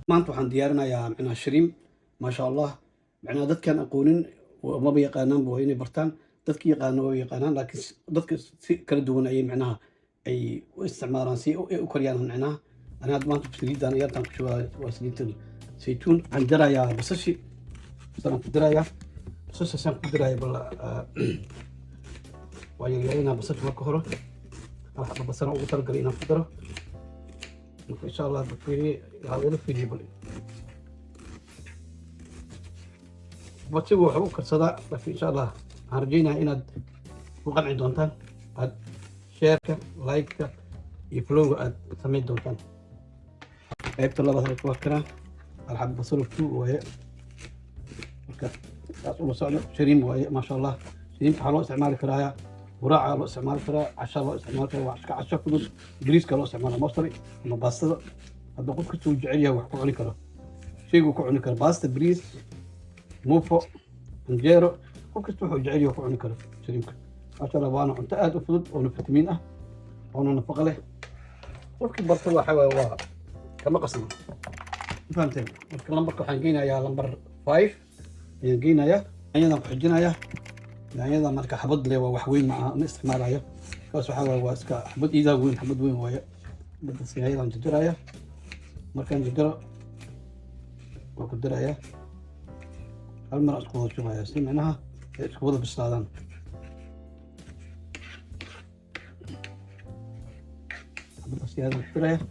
maanta waxaan diyaarinayaa micnaha shrimp maasha allah. micnaha dadkaan aqoonin maba yaqaanaanba waa inay bartaan, dadki yaqaana waa yaqaanaan, laakiin dadka si kala duwan ayay micnaha ay u isticmaalaan si ay u kariyaan. micnaha ani hadda maanta saliidaan yartaan ku shubaa, waa saliidtan saytuun. waxaan jarayaa basashi, basashaan ku dirayaa, basashaasaan ku dirayaa bal waa yaryareynaa basasha marka hore. hal xaba basal ugu talagalay inaan ku daro, marka insha allah ila fiiriyo bal basigu wuxuu u karsadaa. laakiin insha allah waxaan rajaynayaa inaad ku qanci doontaan, aad sheerka, like-ka iyo follow-ga aad samayn doontaan. qaybta labaad halka waa kanaa, hal xaba basal waaye, marka saas ula socdo. shrimp waaye maasha allah. shrimp waxaa loo isticmaali karaa quraaca, loo isticmaali karaa casha, loo isticmaali karaa waa casho fudud. bariiska loo isticmaala mostly ama baastada. hadda qof kasta uu jecel yahay wax ku cuni karo, shaygu ku cuni karo baasta, bariis, muufo, canjeero, qof kasta wuxuu jecel yahay ku cuni karo shrimpka maasha allah. waana cunto aad u fudud oona fitamiin ah oona nafaqo leh. qofkii barta waxa waaye waa kama qasna, fahamteen. marka lambarka waxaan geynayaa lambar 5 ayaan geynayaa. yaanyadaan ku xijinayaa. yaanyada marka xabad leh waa wax weyn maaha, ma isticmaalayo. kaas waxaa waaye waa iska xabad iidaa weyn, xabad weyn waaye. baddas yaanyadaan jarjarayaa. markaan jarjaro waa ku darayaa, hal mar isku wada shubayaa si micnaha ay isku wada bislaadaan. baddas yaanyadaan ku darayaa.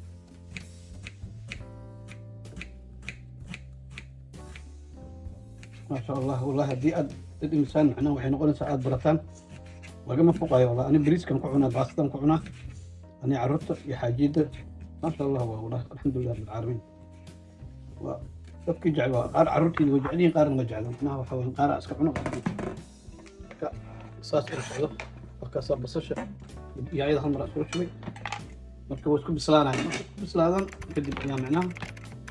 maasha allah. wallahi haddii aad dad imisaan macnaha waxay noqonaysaa aad barataan lagama foqayo. wallahi ani bariiskan ku cunaa, baastan ku cunaa, ani carruurta iyo xaajiyadda maasha allah. waa wallahi alxamdulilah rabbilcaalamiin. waa dadkii jecel, waa qaar carruurtiina way jecel yihiin, qaarna ma jecla. macnaha waxa weeye qaar iska cuno. marka saas ula socdo. markaasaa basasha yaanyada hal mar aan isula shubay, marka waa isku bislaanaya. marka isku bislaadaan kadib ayaa macnaha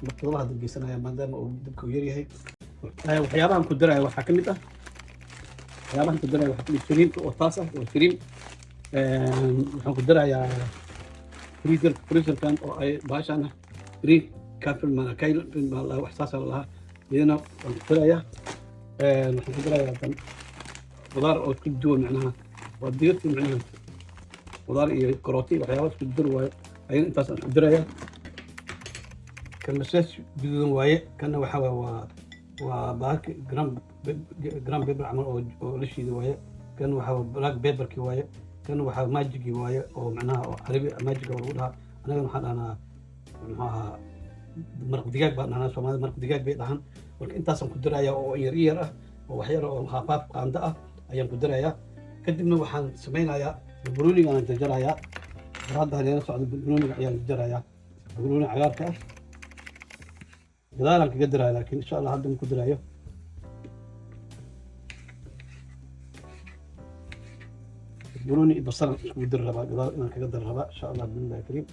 martadaha dab geysanaya, maadaama uu dabka u yaryahay. waxyaabahan ku daraya waxaa ka mid ah, waxyaabahan ku daraya waxaa ka mid shrimp oo taas ah, waa shrimp. waxaan ku darayaa freezerkan oo ay baashaan ah, green kafir manakayl wax saas la lahaa, iyadana waan ku darayaa. waxaan ku darayaa qudaar oo isku duwan, macnaha waa digirta, macnaha qudaar iyo karooti waxyaaba isku dur waaye, ayana intaas aan ku darayaa. kan masaas guduudan waaye, kanna waxaa waaye waa bahalki gram pepper camal oo la shiido waaye. kan waxaa black pepperki waaye. kan waxaa majigi waaye oo macnaha oo carabi majiga oo lagu dhahaa. anagana waxaan dhahnaa muxuu ahaa maraq digaag baan dhahnaa, soomaalida maraq digaag bay dhahan. marka intaasaan ku darayaa oo yar yar ah, oo wax yar oo haafaaf qaando ah ayaan ku darayaa. kadibna waxaan samaynayaa barbarooniga aan jarjarayaa. hadda hadeena socdo barbarooniga ayaan jarjarayaa, barbarooni cagaarka ah. gadaalaan kaga daraya, laakiin insha allah hadda ma ku daraayo. barbarooni iyo basalan iskugu dari rabaa, gadaal inaan kaga dari rabaa insha allah bismillahi kariim.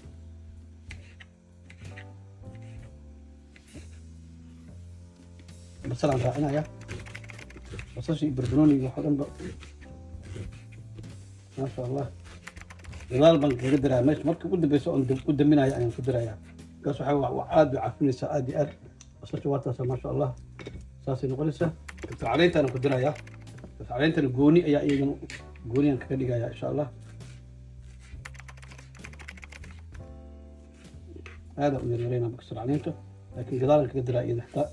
basalaan raacinaya, basasha iyo barbarooniga wax oo dhanba maasha allah. gadaal baan kaga daraya meesha marka ugu dambeysa oon u daminaya ayaan ku darayaa. kaas waxaa waa aad bay caafinaysaa, aad iyo aad. basasha waa taasa maasha allah, saasay noqonaysaa. kabsar caleyntaana ku dirayaa. kabsar caleentana gooni ayaa iyagana gooniyaan kaga dhigayaa insha allah. aada u yaryareynaa kabsar caleenta, laakiin gadaalaan kaga diraa iyada xitaa.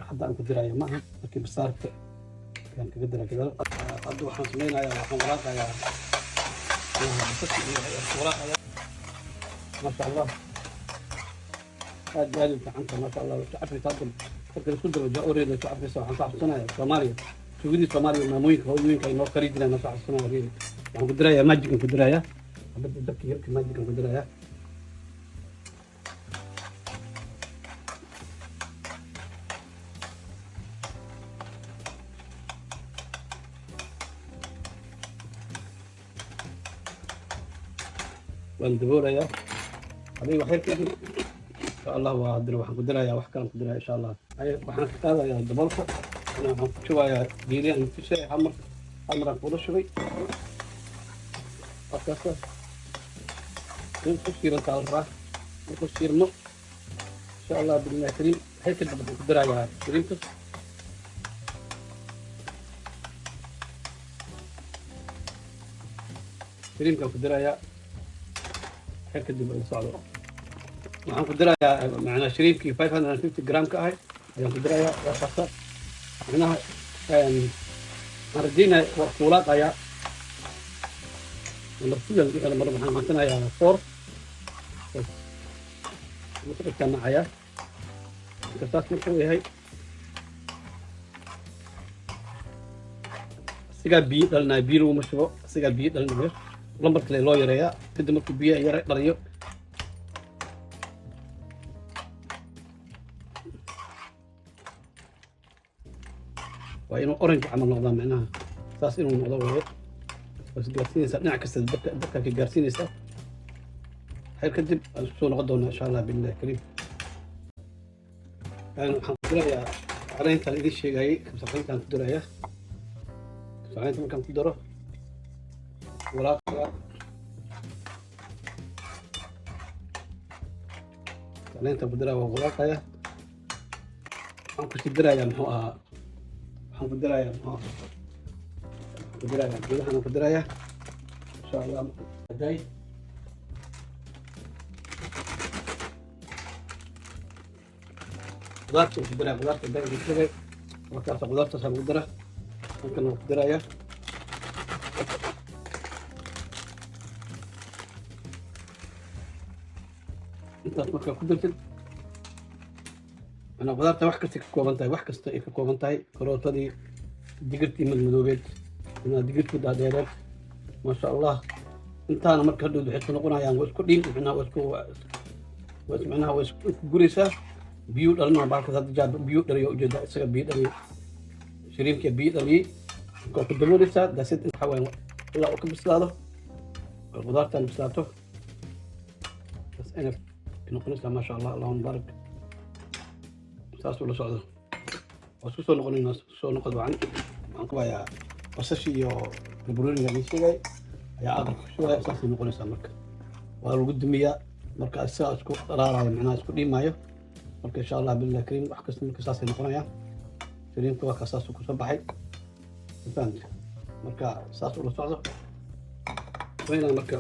hadda aan ku diraya ma aha, markii basaarta ayaan kaga diraa gadaal. hadda waxaan samaynayaa, waxaan walaaqayaa basasha iyo walaaqayaa maasha allah. aad iyo aad u fiican tahay maasha allah. waxay cafaysaa hadda marka la isku daro jaa-oreeda waxay cafaysaa. waxaan ka xasuusanayaa soomaaliya, suugadii soomaaliya maamooyinka hooyooyinka ay noo kari jireen, aan ka xasuusanaya reeri. waxaan ku dirayaa maajigan ku dirayaa, habadda dabka yarka maajigan ku dirayaa. waan daboolayaa adiga wax yar kadib insha allah. waa haddana waxaan ku dirayaa wax kalan ku diraya insha allah. waxaan ka qaadayaa daboolka, waxaan ku shubayaa geeliyaan fishay hal maraan kula shubay. markaasa ku shiirantaa la rabaa. markuu shiirmo شاء الله بالله كريم هيك اللي بدك تدرها كريمته كريمك كدرها هيك اللي بدك تصعده waxaan ku dirayaa macnaa shariifkii 550 gram ka ahay ayaan ku dirayaa waa kasta macnaha waxaan rajaynayaa waa kuulaaqayaa martidan kala mar waxaan maantanayaa four marka macaya kastaas wuxuu yahay sigaa biyo dhalinayo biyo laguma shubo sigaa biyo dhalinayo lambar kale loo yareeyaa kadib markuu biyo yare dhaliyo waa inuu orange camal noqdaa macnaha saas inuu noqdo weeye bas gaarsiinaysaa dhinac kasta dadka ka gaarsiinaysaa xeer kadib aan soo noqon doonaa insha allah billahi kariim waxaan ku dirayaa caleyntaan idin sheegayay kabsarcayntaan ku dirayaa kabsarcaynta markaan ku daro walaaqaya caleyntaan ku diraa waa walaaqaya waxaan kusii dirayaa muxuu ahaa waxaan ku dirayaa geedahan ku dirayaa insha allah haday qudaarta ku dirayaa qudaarta haday ku dirayaa markaas qudaarta saan ku diraa halkan ku dirayaa intaas markaa ku dirtid أنا قدرت واحد كستك كوبنتاي واحد كستك كوبنتاي كروتدي دقرتي من مدوبيت أنا دقرت ده ديرت ما شاء الله أنت أنا مركز دود حتى نقولنا يعني وش كلين إحنا وش معناها وش جوريسا بيوت لنا بعد كذا جاب بيوت اللي يوجد سك بيوت اللي شريم كبيوت اللي كنت بموريسا ده ست حوالي لا أكمل بسلاده قدرت أنا بسلاته بس أنا نقول ما شاء الله اللهم بارك saas ula socdo waa isku soo noqonayna soo noqod wacan waxaan ku hayaa basashi iyo barbarooniga la sheegay ayaa aad ku shubaya saasay noqonaysaa marka waa lagu dumiyaa marka isaga isku dharaarayo macnaha isku dhiimaayo marka insha allah billahi kariim wax kasta marka saasay noqonayaan kariimka waa ka saas ku soo baxay fahamta marka saas ula socdo wayna marka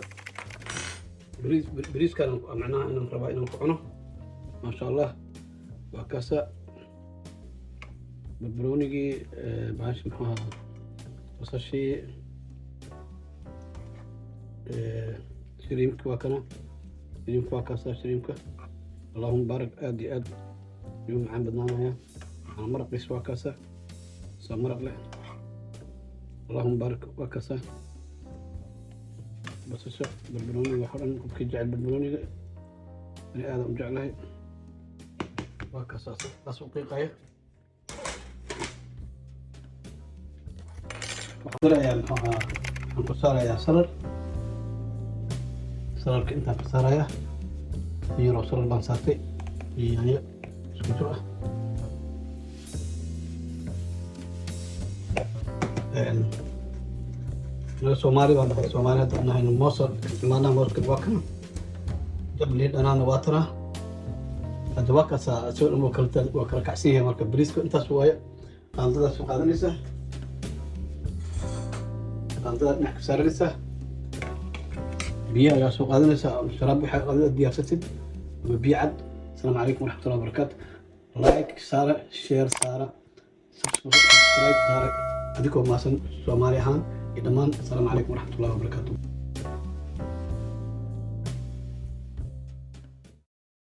bariiskan macnaha inaan rabaa inaan ku cuno ma sha allah وكاسة بربرونيجي باش محاها وصاشي شريمك واكنا شريمك واكاسة شريمك اللهم بارك آدي آد اليوم عم بدنا يا أنا مرق بس واكاسة سمرق له اللهم بارك واكاسة بس الشيء بربرونيجي وحرن كي جعل بربرونيجي أنا آدم جعله وكاسة أسوقيقية وحضرها يا محوها نكسارها يا سرر سرر كنتها كسارها يا يورو سرر بانساتي يعني سكتوها الصومالي وانا الصومالي هذا أنا هنا مصر معنا مصر كباكنا جبلين أنا نواترة هذا واقع سوى وكل كعسيه مركب بريسكو أنت شوية قاندة سوق هذا لسه قاندة نحكي سعر لسه بيع يا سوق هذا لسه شراب بحق هذا دياسة ببيعد. السلام عليكم ورحمة الله وبركاته. لايك سارة شير سارة سبسكرايب سارة هذيكم ما سن سومالي هان إدمان. السلام عليكم ورحمة الله وبركاته.